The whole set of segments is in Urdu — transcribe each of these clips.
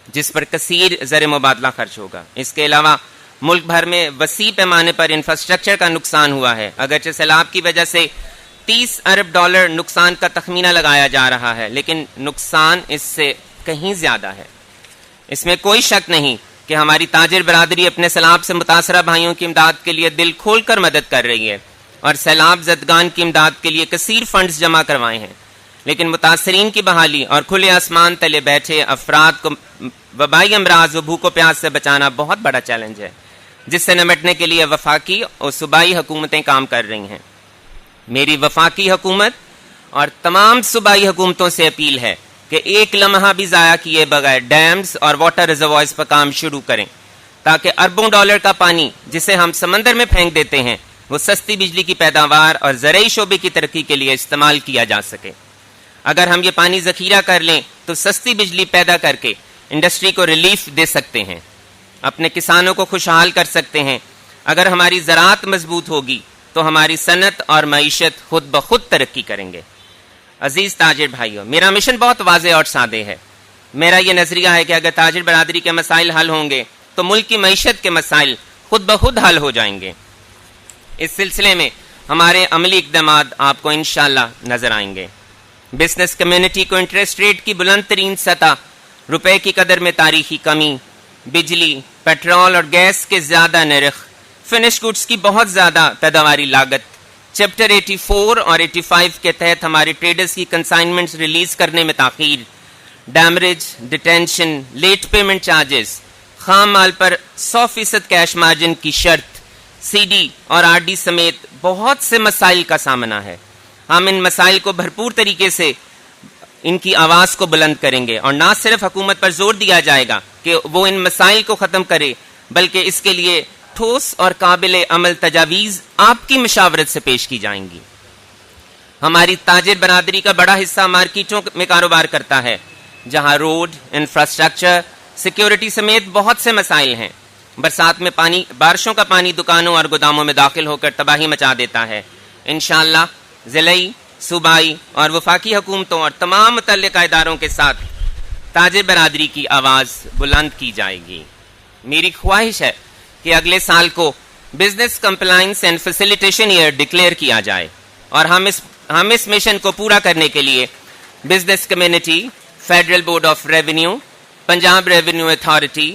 جس پر کثیر زر مبادلہ خرچ ہوگا. اس کے علاوہ ملک بھر میں وسیع پیمانے پر انفراسٹرکچر کا نقصان ہوا ہے. اگرچہ سیلاب کی وجہ سے $30 ارب نقصان کا تخمینہ لگایا جا رہا ہے، لیکن نقصان اس سے کہیں زیادہ ہے. اس میں کوئی شک نہیں کہ ہماری تاجر برادری اپنے سیلاب سے متاثرہ بھائیوں کی امداد کے لیے دل کھول کر مدد کر رہی ہے اور سیلاب زدگان کی امداد کے لیے کثیر فنڈز جمع کروائے ہیں. لیکن متاثرین کی بحالی اور کھلے آسمان تلے بیٹھے افراد کو وبائی امراض و بھوک و پیاس سے بچانا بہت بڑا چیلنج ہے، جس سے نمٹنے کے لیے وفاقی اور صوبائی حکومتیں کام کر رہی ہیں. میری وفاقی حکومت اور تمام صوبائی حکومتوں سے اپیل ہے کہ ایک لمحہ بھی ضائع کیے بغیر ڈیمز اور واٹر ریزروائرز پر کام شروع کریں، تاکہ اربوں ڈالر کا پانی جسے ہم سمندر میں پھینک دیتے ہیں وہ سستی بجلی کی پیداوار اور زرعی شعبے کی ترقی کے لیے استعمال کیا جا سکے. اگر ہم یہ پانی ذخیرہ کر لیں تو سستی بجلی پیدا کر کے انڈسٹری کو ریلیف دے سکتے ہیں، اپنے کسانوں کو خوشحال کر سکتے ہیں. اگر ہماری زراعت مضبوط ہوگی تو ہماری صنعت اور معیشت خود بخود ترقی کریں گے. عزیز تاجر بھائیوں، میرا مشن بہت واضح اور سادہ ہے. میرا یہ نظریہ ہے کہ اگر تاجر برادری کے مسائل حل ہوں گے تو ملک کی معیشت کے مسائل خود بخود حل ہو جائیں گے. اس سلسلے میں ہمارے عملی اقدامات آپ کو انشاءاللہ نظر آئیں گے. بزنس کمیونٹی کو انٹرسٹ ریٹ کی بلند ترین سطح، روپے کی قدر میں تاریخی کمی، بجلی، پیٹرول اور گیس کے زیادہ نرخ، فنش گڈز کی بہت زیادہ پیداواری لاگت، چیپٹر 84 اور 85 کے تحت ہمارے ٹریڈرز کی کنسائنمنٹس ریلیز کرنے میں تاخیر، ڈیمریج، ڈیٹینشن، لیٹ پیمنٹ چارجز، خام مال پر 100% کیش مارجن کی شرط، سی ڈی اور آر ڈی سمیت بہت سے مسائل کا سامنا ہے. ہم ان مسائل کو بھرپور طریقے سے ان کی آواز کو بلند کریں گے، اور نہ صرف حکومت پر زور دیا جائے گا کہ وہ ان مسائل کو ختم کرے، بلکہ اس کے لیے ٹھوس اور قابل عمل تجاویز آپ کی مشاورت سے پیش کی جائیں گی. ہماری تاجر برادری کا بڑا حصہ مارکیٹوں میں کاروبار کرتا ہے، جہاں روڈ، انفراسٹرکچر، سیکیورٹی سمیت بہت سے مسائل ہیں. برسات میں بارشوں کا پانی دکانوں اور گوداموں میں داخل ہو کر تباہی مچا دیتا ہے. انشاءاللہ ضلعی، صوبائی اور وفاقی حکومتوں اور تمام متعلقہ اداروں کے ساتھ تاجر برادری کی آواز بلند کی جائے گی. میری خواہش ہے کہ اگلے سال کو business compliance and facilitation year declare کیا جائے، اور ہم اس مشن کو پورا کرنے کے لیے business community, federal board of revenue, Punjab revenue authority,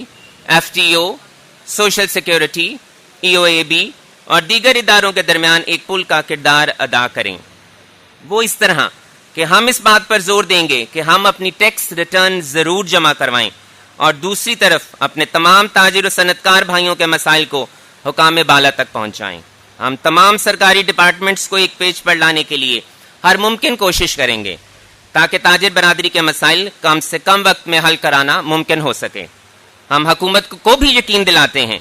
F T O, social security, E O A B اور دیگر اداروں کے درمیان ایک پل کا کردار ادا کریں. وہ اس طرح کہ ہم اس بات پر زور دیں گے کہ ہم اپنی ٹیکس ریٹرن ضرور جمع کروائیں، اور دوسری طرف اپنے تمام تاجر و صنعت کار بھائیوں کے مسائل کو حکام بالا تک پہنچائیں. ہم تمام سرکاری ڈپارٹمنٹس کو ایک پیج پر لانے کے لیے ہر ممکن کوشش کریں گے تاکہ تاجر برادری کے مسائل کم سے کم وقت میں حل کرانا ممکن ہو سکے. ہم حکومت کو بھی یقین دلاتے ہیں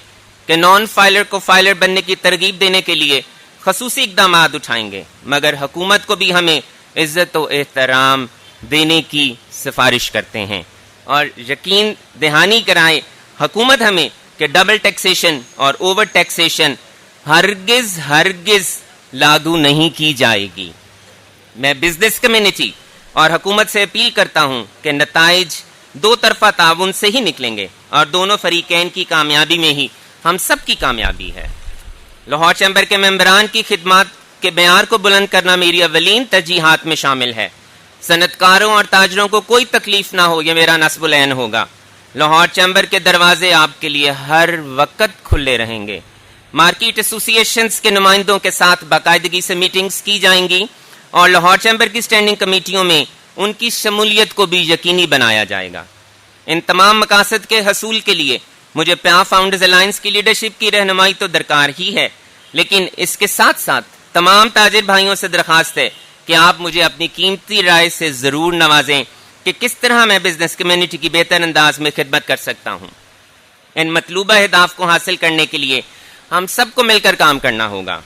کہ نان فائلر کو فائلر بننے کی ترغیب دینے کے لیے خصوصی اقدامات اٹھائیں گے، مگر حکومت کو بھی ہمیں عزت و احترام دینے کی سفارش کرتے ہیں، اور یقین دہانی کرائے حکومت ہمیں کہ ڈبل ٹیکسیشن اور اوور ٹیکسیشن ہرگز لاگو نہیں کی جائے گی. میں بزنس کمیونٹی اور حکومت سے اپیل کرتا ہوں کہ نتائج دو طرفہ تعاون سے ہی نکلیں گے، اور دونوں فریقین کی کامیابی میں ہی ہم سب کی کامیابی ہے. لاہور چیمبر کے ممبران کی خدمات کے معیار کو بلند کرنا میری اولین ترجیحات میں شامل ہے. صنعت کاروں اور تاجروں کو کوئی تکلیف نہ ہو، یہ میرا نصب العین ہوگا. لاہور چیمبر کے دروازے آپ کے لیے ہر وقت کھلے رہیں گے. مارکیٹ ایسوسی ایشنز کے نمائندوں کے ساتھ باقاعدگی سے میٹنگز کی جائیں گی، اور لاہور چیمبر کی اسٹینڈنگ کمیٹیوں میں ان کی شمولیت کو بھی یقینی بنایا جائے گا. ان تمام مقاصد کے حصول کے لیے مجھے پیاں فاؤنڈرز الائنس کی لیڈرشپ کی رہنمائی تو درکار ہی ہے، لیکن اس کے ساتھ ساتھ تمام تاجر بھائیوں سے درخواست ہے کہ آپ مجھے اپنی قیمتی رائے سے ضرور نوازیں کہ کس طرح میں بزنس کمیونٹی کی بہتر انداز میں خدمت کر سکتا ہوں. ان مطلوبہ اہداف کو حاصل کرنے کے لیے ہم سب کو مل کر کام کرنا ہوگا.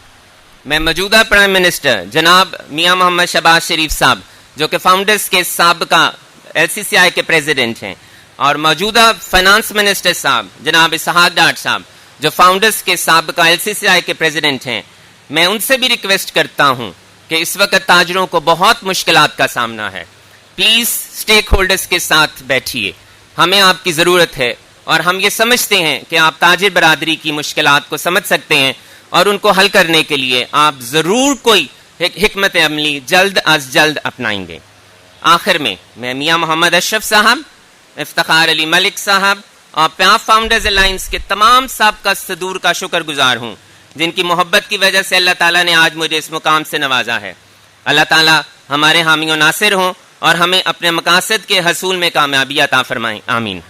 میں موجودہ پرائم منسٹر جناب میاں محمد شہباز شریف صاحب، جو کہ فاؤنڈرز کے سابقہ LCCI کے پریزیڈنٹ ہیں، اور موجودہ فائنانس منسٹر صاحب جناب اسحاق ڈاٹ صاحب، جو فاؤنڈرز کے سابقہ LCCI کے پریزیڈنٹ ہیں، میں ان سے بھی ریکویسٹ کرتا ہوں کہ اس وقت تاجروں کو بہت مشکلات کا سامنا ہے. پلیز اسٹیک ہولڈرز کے ساتھ بیٹھیے، ہمیں آپ کی ضرورت ہے، اور ہم یہ سمجھتے ہیں کہ آپ تاجر برادری کی مشکلات کو سمجھ سکتے ہیں، اور ان کو حل کرنے کے لیے آپ ضرور کوئی حکمت عملی جلد از جلد اپنائیں گے۔ آخر میں میاں محمد اشرف صاحب، افتخار علی ملک صاحب اور پیاف فاؤنڈرز الائنس کے تمام سابقہ صدور کا شکر گزار ہوں، جن کی محبت کی وجہ سے اللہ تعالیٰ نے آج مجھے اس مقام سے نوازا ہے۔ اللہ تعالیٰ ہمارے حامی و ناصر ہوں اور ہمیں اپنے مقاصد کے حصول میں کامیابی عطا فرمائیں، آمین۔